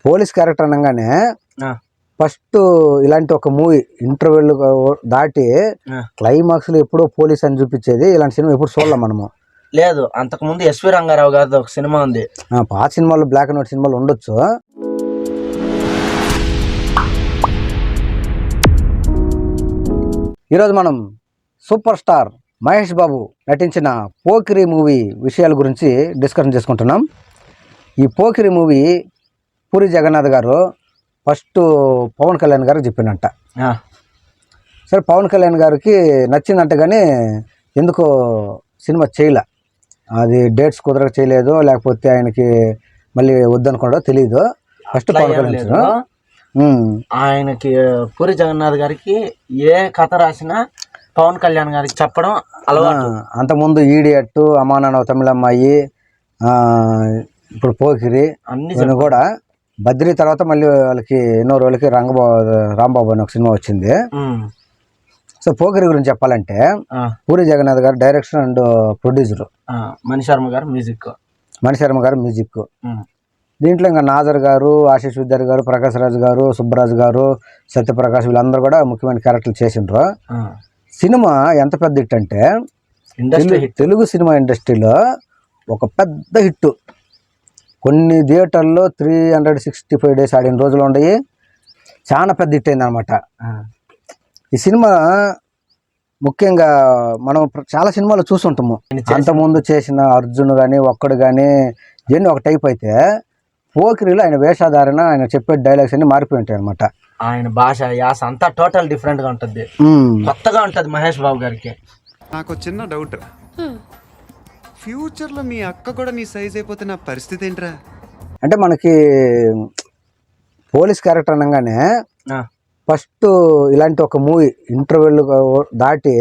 Police character అనగానే first ఇలాంటి ఒక మూవీ ఇంటర్వెల్ దాటి క్లైమాక్స్ లో ఎప్పుడో పోలీస్ అని చూపించేది ఇలాంటి సినిమా ఎప్పుడు చూడలేం మనము. లేదు, అంతకు ముందు ఎస్వి రంగారావు గారిది ఒక సినిమా ఉంది. పాత సినిమాలు బ్లాక్ అండ్ వైట్ సినిమాలు ఉండొచ్చు. ఈరోజు మనం సూపర్ స్టార్ మహేష్ బాబు నటించిన పోకిరి మూవీ విషయాల గురించి డిస్కషన్ చేసుకుంటున్నాం. ఈ పోకిరి మూవీ పూరి జగన్నాథ్ గారు ఫస్ట్ పవన్ కళ్యాణ్ గారికి చెప్పినట్ట. సరే, పవన్ కళ్యాణ్ గారికి నచ్చిందంట, కానీ ఎందుకో సినిమా చేయలే. అది డేట్స్ కుదరక చేయలేదు, లేకపోతే ఆయనకి మళ్ళీ వద్దనుకోవడో తెలియదు. ఫస్ట్ పవన్ కళ్యాణ్ ఆయనకి పూరి జగన్నాథ్ గారికి ఏ కథ రాసినా పవన్ కళ్యాణ్ గారికి చెప్పడం అలవాటు. అంతకుముందు ఈడియట్, అమ్మానాన్న తమిళమ్మాయి, ఇప్పుడు పోకిరి అన్ని కూడా బద్రీ తర్వాత మళ్ళీ వాళ్ళకి ఎన్నో రోజులకి రాంబాబు అని ఒక సినిమా వచ్చింది. సో పోకిరి గురించి చెప్పాలంటే పూరి జగన్నాథ్ గారు డైరెక్షన్ అండ్ ప్రొడ్యూసర్, మణిశర్మ గారు మ్యూజిక్. దీంట్లో ఇంకా నాజర్ గారు, ఆశీష్ విద్యార్థి గారు, ప్రకాష్ రాజు గారు, సుబ్బరాజు గారు, సత్యప్రకాష్ వీళ్ళందరూ కూడా ముఖ్యమైన క్యారెక్టర్లు చేసిండ్రు. సినిమా ఎంత పెద్ద హిట్ అంటే తెలుగు సినిమా ఇండస్ట్రీలో ఒక పెద్ద హిట్. కొన్ని థియేటర్లో 365 days ఆడిన రోజులు ఉన్నాయి. చాలా పెద్ద హిట్ అయింది అనమాట ఈ సినిమా. ముఖ్యంగా మనం చాలా సినిమాలు చూస్తుంటాము. అంతకుముందు చేసిన అర్జున్ కానీ ఒక్కడు కానీ ఇవన్నీ ఒక టైప్ అయితే, పోకిరిలో ఆయన వేషధారణ, ఆయన చెప్పే డైలాగ్స్ అన్ని మారిపోయి ఉంటాయి అనమాట. ఆయన భాష, యాస అంతా టోటల్ డిఫరెంట్ గా ఉంటుంది, కొత్తగా ఉంటది మహేష్ బాబు గారికి. నాకు చిన్న డౌట్, ఫ్యూచర్ లో మీ అక్క కూడా నీ సైజ్ అయిపోతే నా పరిస్థితి ఏంట్రా? అంటే మనకి పోలీస్ క్యారెక్టర్ అనగానే ఫస్ట్ ఇలాంటి ఒక మూవీ ఇంటర్వెల్ దాటి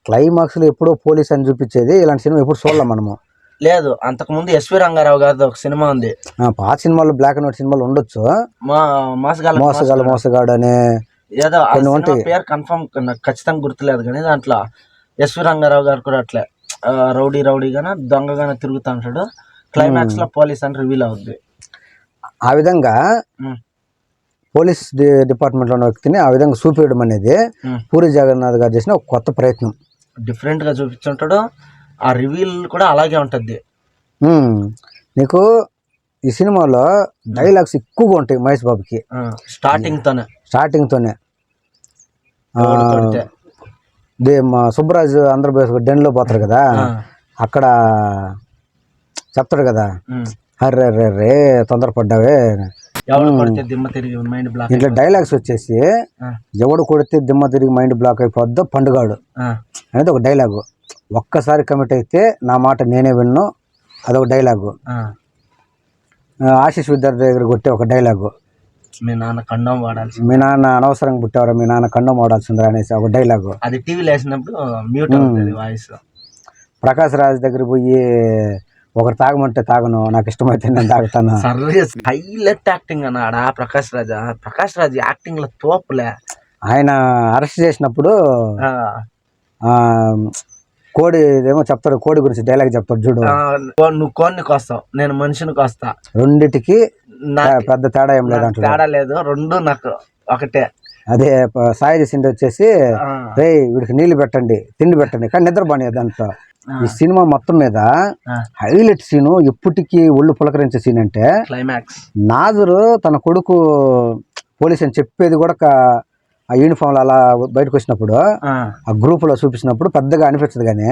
క్లైమాక్స్ లో ఎప్పుడో పోలీస్ అని చూపించేది ఇలాంటి సినిమా ఎప్పుడు చూడలేం మనము. లేదు, అంతకు ముందు ఎస్వి రంగారావు గారిది ఒక సినిమా ఉంది. పాత సినిమాలు బ్లాక్ అండ్ వైట్ సినిమాలు ఉండొచ్చు. మోసగాడు అనే ఏదో పేరు కన్ఫర్మ్ ఖచ్చితంగా గుర్తులేదు, కానీ దాంట్లో ఎస్వి రంగారావు గారు కూడా అట్లే రౌడీగానే దొంగగానే తిరుగుతా ఉంటాడు. క్లైమాక్స్ లో పోలీస్ అని రివీల్ అవుద్ది. ఆ విధంగా పోలీస్ డిపార్ట్మెంట్ లో ఉన్న వ్యక్తిని ఆ విధంగా చూపించడం అనేది పూరి జగన్నాథ్ గారు చేసిన ఒక కొత్త ప్రయత్నం. డిఫరెంట్ గా చూపించుంటాడు. ఆ రివీల్ కూడా అలాగే ఉంటది. నీకు ఈ సినిమాలో డైలాగ్స్ ఎక్కువగా ఉంటాయి మహేష్ బాబుకి. స్టార్టింగ్ తోనే మా సుబ్బరాజు ఆంధ్రప్రదేశ్ డెన్ లో పోతారు కదా, అక్కడ చెప్తాడు కదా, అర్రే తొందరపడ్డావే. ఇట్లా డైలాగ్స్ వచ్చేసి, ఎవడు కొడితే దిమ్మ తిరిగి మైండ్ బ్లాక్ అయిపోద్దో పండుగాడు అనేది ఒక డైలాగు. ఒక్కసారి కమిట్ అయితే నా మాట నేనే విన్ను, అదొక డైలాగు. ఆశీష్ విద్యార్థి దగ్గర కొట్టే ఒక డైలాగు, మీ నాన్న కండం వాడాల్సి, మీ నాన్న అనవసరంగా పుట్టేవారా, మీ నాన్న కండం వాడాల్సిందిరా అనేసి ఒక డైలాగు. అది టీవీలో వేసినప్పుడు మ్యూట్ అవుతుంది వాయిస్. ప్రకాష్ రాజ్ దగ్గర పోయి ఒకరు తాగమంటే తాగను, నాకు ఇష్టమైతే నేను తాగుతాను. హైలైట్ యాక్టింగ్ అన్నాడా ప్రకాష్ రాజ్ యాక్టింగ్ లో తోపులే. ఆయన అరెస్ట్ చేసినప్పుడు కోడి ఏమో చెప్తాడు, కోడి గురించి డైలాగ్ చెప్తాడు చూడు, నువ్వు కోడిని కోస్తావు, నేను మనిషిని కోస్తా, రెండిటికి పెద్ద తేడా ఏం లేదు, తేడా లేదు, రెండు నాకు ఒకటే. అదే సాయి చేసింది వచ్చేసి, రే వీడికి నీళ్లు పెట్టండి, తిండి పెట్టండి, కానీ నిద్ర బాగా దాంట్లో. ఈ సినిమా మొత్తం మీద హైలైట్ సీను, ఎప్పటికీ ఒళ్ళు పులకరించే సీన్ అంటే క్లైమాక్స్. నాజరు తన కొడుకు పోలీస్ అని చెప్పేది కూడా ఆ యూనిఫామ్ లో అలా బయటకు వచ్చినప్పుడు ఆ గ్రూప్ లో చూపించినప్పుడు పెద్దగా అనిపించదు, కానీ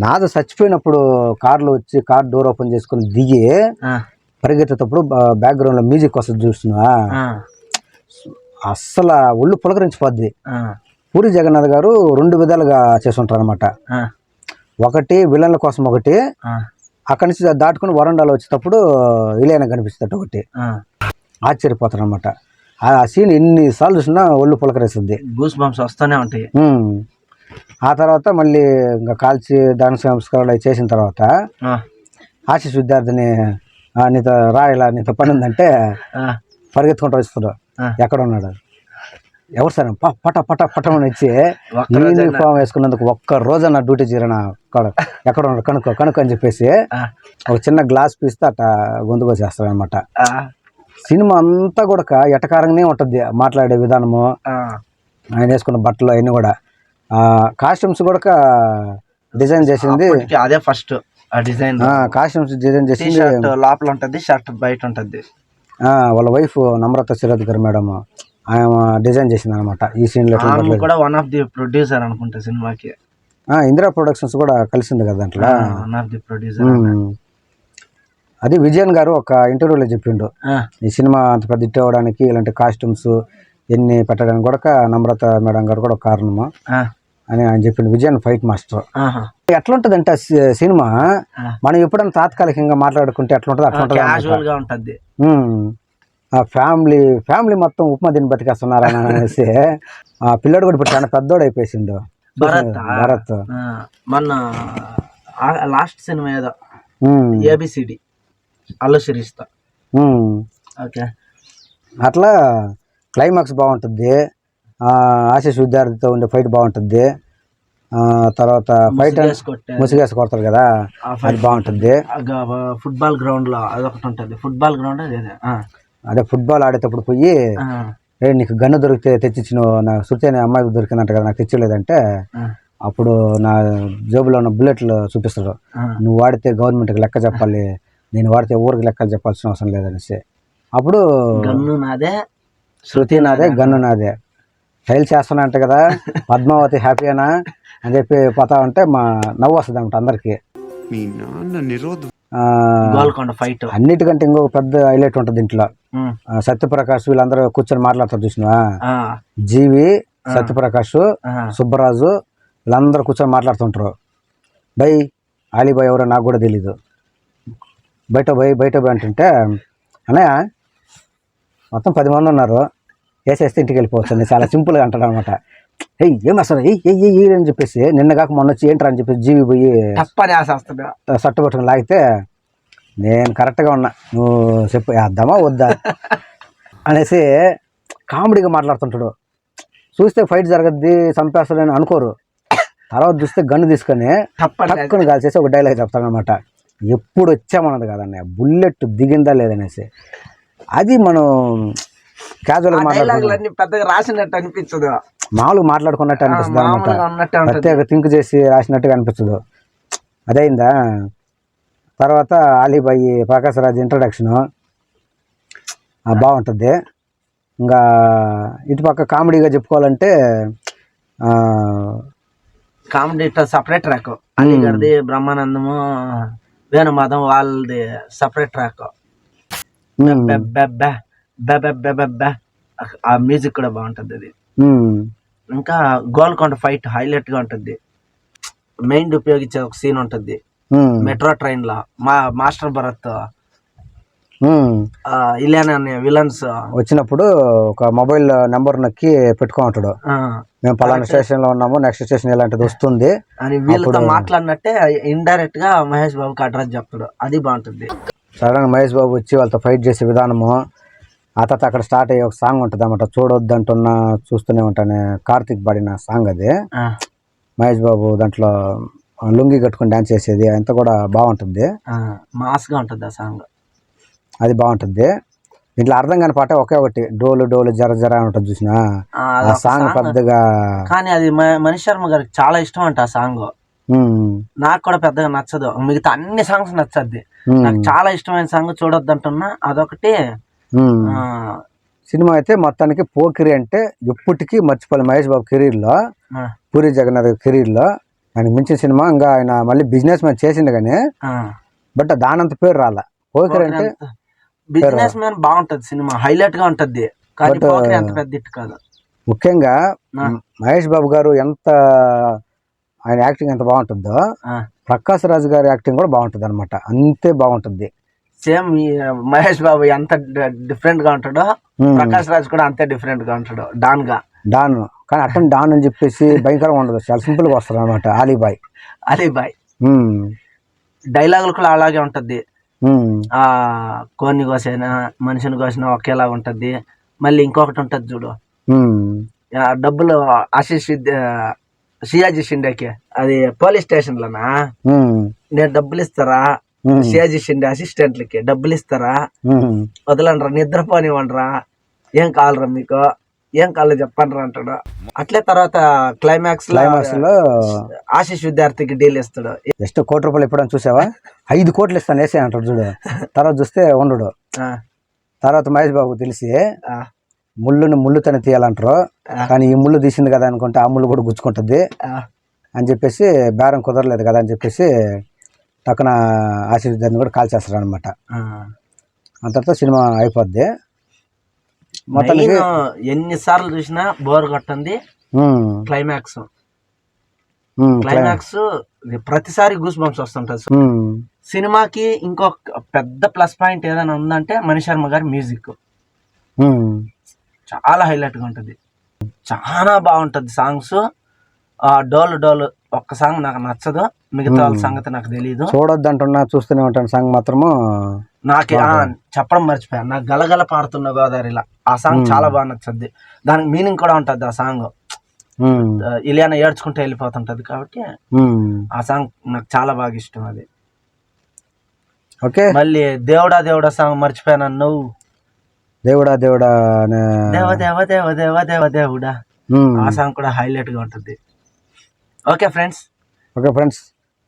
నాజర్ చచ్చిపోయినప్పుడు కార్లో వచ్చి కార్ డోర్ ఓపెన్ చేసుకుని దిగి పరిగెత్తేటప్పుడు బ్యాక్గ్రౌండ్ లో మ్యూజిక్ వస్తుంది చూస్తున్నా, అస్సలు ఒళ్ళు పులకరించిపోద్ది. పూరి జగన్నాథ్ గారు రెండు విధాలుగా చేస్తుంటారు అనమాట. ఒకటి విలన్ల కోసం, ఒకటి అక్కడి నుంచి దాటుకుని వరండాలో వచ్చేటప్పుడు ఇలైనా కనిపిస్తుంది, ఒకటి ఆశ్చర్యపోతారు అనమాట. ఆ సీన్ ఎన్నిసార్లు చూసినా ఒళ్ళు పులకరిస్తుంది, గూస్ బంప్స్ వస్తూనే ఉంటాయి. ఆ తర్వాత మళ్ళీ ఇంకా కాల్చి దాన సంస్కారాలు అవి చేసిన తర్వాత ఆశీష్ విద్యార్థిని నీతో రాయలా, నీతో పని ఉందంటే పరిగెత్తుకుంటూ వస్తున్నాడు, ఎక్కడ ఉన్నాడు, ఎవరు సార్ పట పట పటమని వచ్చి యూనిఫామ్ వేసుకున్నందుకు ఒక్క రోజు నా డ్యూటీ చేరనా, ఎక్కడ ఉన్నాడు కనుక్కో అని చెప్పేసి ఒక చిన్న గ్లాస్ పీస్తే అట్లా గొంతుకు వచ్చేస్తాడు అనమాట. సినిమా అంతా కూడా ఎటకారంగానే ఉంటుంది, మాట్లాడే విధానము, ఆయన వేసుకున్న బట్టలు అవన్నీ కూడా. కాస్ట్యూమ్స్ కూడా డిజైన్ చేసింది అదే ఫస్ట్ డిజైన్. కాస్ట్యూమ్స్ డిజైన్ చేసింది లోపల ఉంటది, షర్ట్ బయట ఉంటది. వాళ్ళ వైఫ్ నమ్రత శరత్ గారు మేడం ఆయన డిజైన్ చేసింది అనమాట ఈ సీన్ లో. కూడా వన్ ఆఫ్ ది ప్రొడ్యూసర్ అనుకుంటా సినిమాకి. ఇందిరా ప్రొడక్షన్స్ కూడా కలిసింది కదా దాంట్లో. One of the producer. అది విజయన్ గారు ఒక ఇంటర్వ్యూలో చెప్పిండు, ఈ సినిమా అంత పెద్ద హిట్ అవ్వడానికి ఇలాంటి కాస్ట్యూమ్స్ ఎన్ని పెట్టడానికి కూడా నమ్రత మేడం గారు కూడా ఒక కారణము అని ఆయన చెప్పిండు. Vijayan fight master. ఎట్లుంటదంటే సినిమా మనం ఎప్పుడైనా తాత్కాలికంగా మాట్లాడుకుంటే ఎట్లుంటది అట్లుంటది. ఫ్యామిలీ మొత్తం ఉప్మా తిని బతికేస్తున్నారు అని అనేసి ఆ పిల్లడు కూడా ఇప్పుడు చాలా పెద్దోడు అయిపోయిండు భరత్. మొన్న లాస్ట్ సినిమా ఏదో ఏబిసిడి అల్లు సిరీస్తో. ఓకే, అట్లా క్లైమాక్స్ బాగుంటుంది, ఆశీష్ విద్యార్థితో ఉండే ఫైట్ బాగుంటుంది, తర్వాత ఫైట్ ముసిగేసి కొడతారు కదా అది బాగుంటుంది. ఫుట్బాల్ గ్రౌండ్ లో అదొకటి ఉంటుంది, ఫుట్బాల్ గ్రౌండ్ అదే ఫుట్బాల్ ఆడేటప్పుడు పోయి నీకు గన్ను దొరికితే తెచ్చిచ్చిన నా శృతి అనే అమ్మాయికి దొరికిందంట కదా, నాకు తెచ్చలేదంటే అప్పుడు నా జేబులో ఉన్న బుల్లెట్లు చూపిస్తాడు, నువ్వు వాడితే గవర్నమెంట్కి లెక్క చెప్పాలి, నేను వాడితే ఊరికి లెక్కలు చెప్పాల్సిన అవసరం లేదనేసి. అప్పుడు గన్ను నాదే, శృతి నాదే, గన్ను నాదే, ఫైల్ చేస్తున్నా అంటే కదా పద్మావతి హ్యాపీనా అని చెప్పి పోతా ఉంటే మా నవ్వు వస్తుంది అనమాట అందరికి. మీ నాన్న నిరోధ గోల్కొండ ఫైట్ అన్నిటికంటే ఇంకొక పెద్ద హైలైట్ ఉంటుంది ఇంట్లో. సత్యప్రకాష్ వీళ్ళందరూ కూర్చొని మాట్లాడతారు చూసినవా, జీవి, సత్యప్రకాష్, సుబ్బరాజు వీళ్ళందరూ కూర్చొని మాట్లాడుతుంటారు. బై ఆలీబాయ్ ఎవరో నాకు కూడా తెలీదు, బయట పోయి అంటుంటే అన్నయ్య మొత్తం 10 మంది ఉన్నారు, వేసేస్తే ఇంటికి వెళ్ళిపోవచ్చు అని చాలా సింపుల్గా అంటాడు అనమాట. ఏం అసలు ఏ అని చెప్పేసి నిన్న కాక మొన్న వచ్చి ఏంట్రా అని చెప్పేసి జీవి పోయి సట్టు పట్టుకుని లాగితే నేను కరెక్ట్గా ఉన్నా, నువ్వు చెప్పు వేద్దామా వద్దా అనేసి కామెడీగా మాట్లాడుతుంటాడు. చూస్తే ఫైట్ జరగద్ది చంపేస్తాడని అనుకోరు, తర్వాత చూస్తే గన్ను తీసుకొని టక్కుని కాల్చేసి ఒక డైలాగ్ చెప్తాడనమాట, ఎప్పుడు వచ్చామన్నది కదన్నయ్య, బుల్లెట్ దిగిందా లేదనేసి. అది మనం క్యాజువల్గా మాట్లాడుకుంటాం, పెద్దగా రాసినట్టు అనిపించదు, మామూలుగా మాట్లాడుకున్నట్టు అనిపిస్తుంది అనమాట, ప్రత్యేక థింక్ చేసి రాసినట్టుగా అనిపించదు. అదైందా. తర్వాత ఆలీబాయి ప్రకాశ్ రాజ్ ఇంట్రడక్షను బాగుంటుంది. ఇంకా ఇటుపక్క కామెడీగా చెప్పుకోవాలంటే కామెడీ సపరేట్ ట్రాక్, అలీగర్ది బ్రహ్మానందము వేణుమాధం వాళ్ళది సపరేట్ ట్రాక్, ఆ మ్యూజిక్ కూడా బాగుంటుంది అది. ఇంకా గోల్కొండ ఫైట్ హైలైట్ గా ఉంటుంది, మెయిన్ ఉపయోగించే ఒక సీన్ ఉంటుంది మెట్రో ట్రైన్ లో, మాస్టర్ భరత్ ఇలియానా అనే విలన్స్ వచ్చినప్పుడు ఒక మొబైల్ నెంబర్ నొక్కి పెట్టుకుంటాడు, మేము పలానా స్టేషన్ లో ఉన్నాము, నెక్స్ట్ స్టేషన్ ఇలాంటిది వస్తుంది అని వీళ్ళతో మాట్లాడినట్టే ఇండైరెక్ట్ గా మహేష్ బాబుకి అడ్రస్ చెప్తాడు, అది బాగుంటుంది. సడన్ మహేష్ బాబు వచ్చి వాళ్ళతో ఫైట్ చేసే విధానము, ఆ తర్వాత అక్కడ స్టార్ట్ అయ్యే ఒక సాంగ్ ఉంటుంది అన్నమాట, చూడొద్దంటున్నా చూస్తూనే ఉంటానే, కార్తీక్ పాడిన సాంగ్ అది. మహేష్ బాబు దాంట్లో లుంగి కట్టుకుని డాన్స్ చేసేది అంతా కూడా బాగుంటుంది, మాస్ గా ఉంటుంది ఆ సాంగ్, అది బాగుంటుంది. దీంట్లో అర్థం కాని పాట ఒకే ఒకటి, డోలు డోలు జర జర అని ఉంటుంది చూసినా, ఆ సాంగ్ పెద్దగా, కానీ అది మనీష్ శర్మ గారికి చాలా ఇష్టం అంట ఆ సాంగ్. నాకు కూడా పెద్దగా నచ్చదు, మిగతా అన్ని సాంగ్స్ నచ్చద్ది, నాకు చాలా ఇష్టమైన సాంగ్ చూడొద్దంటున్నా అదొకటి. సినిమా అయితే మొత్తానికి పోకిరి అంటే ఎప్పటికీ మర్చిపోవాలి మహేష్ బాబు కెరీర్ లో, పూరి జగన్నాథ్ కెరీర్ లో ఆయనకు మించిన సినిమా. ఇంకా ఆయన మళ్ళీ బిజినెస్ మ్యాన్ చేసిండు కానీ బట్ దానంత పేరు రాలా. పోకిరి అంటే బిజినెస్ మ్యాన్ బాగుంటది సినిమా, హైలైట్ గా ఉంటది, కానీ పోకిరి అంత పెద్ద హిట్ కాదు. ముఖ్యంగా మహేష్ బాబు గారు ఎంత ఆయన యాక్టింగ్ ఎంత బాగుంటుందో, ప్రకాశ్ రాజ్ గారి యాక్టింగ్ కూడా బాగుంటుంది అనమాట, అంతే బాగుంటుంది. సేమ్ మహేష్ బాబు ఎంత డిఫరెంట్ గా ఉంటాడో ప్రకాష్ రాజ్ కూడా అంతే డిఫరెంట్ గా ఉంటాడు, డాన్ కానీ అట్టని డాన్ అని చెప్పేసి భయంకరంగా ఉండదు, చాలా సింపుల్ గా వస్తారు అనమాట. అలీబాయ్ డైలాగులు కూడా అలాగే ఉంటది, కోన్ని కోసైనా మనిషిని కోసినా ఒకేలాగా ఉంటది. మళ్ళీ ఇంకొకటి ఉంటది చూడు, డబ్బులు ఆశీష్ షియాజీ షిండేకి, అది పోలీస్ స్టేషన్ లోనా, నేను డబ్బులు ఇస్తారా స్టేజ్ ఇచ్చిండి అసిస్టెంట్లకి డబ్బులు ఇస్తారా, ఉమ్, వదలండ్రా, నిద్రపోనివ్వండిరా, ఏం కావాలరా మీకు, ఏం కావాలో చెప్పండి రా అంటాడు. అట్లే తర్వాత క్లైమాక్స్ లో ఆశీష్ విద్యార్థికి డీల్ ఇస్తాడు. జస్ట్ ₹1 ఎప్పుడైనా చూసావా? 5 కోట్లు ఇస్తాను వేసే అంటాడు చూడు. తర్వాత చూస్తే ఉండడు. ఆ, తర్వాత మహేష్ బాబు తెలిసి ఆ, ముళ్ళుతోనే తీయాలంటారు, కానీ ఈ ముళ్ళు తీసింది కదా అనుకుంటే ఆ ముళ్ళు కూడా గుచ్చుకుంటుంది ఆ, అని చెప్పేసి బేరం కుదరలేదు కదా అని చెప్పేసి పక్కన ఆశీష్ విద్యార్థిని కూడా కాల్ చేస్తారు అనమాట. ఆ. ఆ తర్వాత సినిమా అయిపోద్ది మొత్తానికి. మెయిన్ ఎన్నిసార్లు చూసినా బోర్ కొట్టండి ఉమ్, క్లైమాక్స్. ఉమ్, క్లైమాక్స్ ప్రతిసారి గూస్ బంప్స్ వస్తుంటది. ఉమ్, సినిమాకి ఇంకొక పెద్ద ప్లస్ పాయింట్ ఏదైనా ఉందంటే మణిశర్మ గారి మ్యూజిక్ ఉమ్, చాలా హైలైట్ గా ఉంటది, చాలా బాగుంటది సాంగ్స్. ఆ డోలు డోలు ఒక్క సాంగ్ నాకు నచ్చదు, మిగతా వాళ్ళ సంగతి నాకు తెలియదు. చూడొద్దు అంటున్నా, చూస్తూనే ఉంటాను సాంగ్ మాత్రము. నాకే చెప్పడం మర్చిపోయా, నాకు గలగల పాడుతున్న గోదావరిలా ఆ సాంగ్ చాలా బాగా నచ్చద్ది. దానికి మీనింగ్ కూడా ఉంటది. ఆ సాంగ్ ఉమ్, ఇలియానా ఏడ్చుకుంటూ వెళ్ళిపోతుంటది కాబట్టి ఉమ్, ఆ సాంగ్ నాకు చాలా బాగా ఇష్టం. అది ఓకే. మళ్ళీ దేవుడా దేవుడా సాంగ్ మర్చిపోయాను నువ్వు, దేవుడా దేవుడా అనే దేవ దేవ దేవ దేవ దేవ దేవుడా, ఉమ్, ఆ సాంగ్ కూడా హైలైట్ గా ఉంటుంది. Okay friends, okay friends,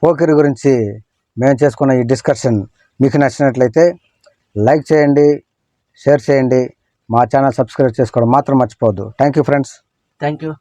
Pokiri గురించి మేము చేసుకున్న ఈ డిస్కషన్ మీకు నచ్చినట్లయితే లైక్ చేయండి, షేర్ చేయండి, మా ఛానల్ సబ్స్క్రైబ్ చేసుకోవడం మాత్రం మర్చిపోవద్దు. Thank you friends. Thank you.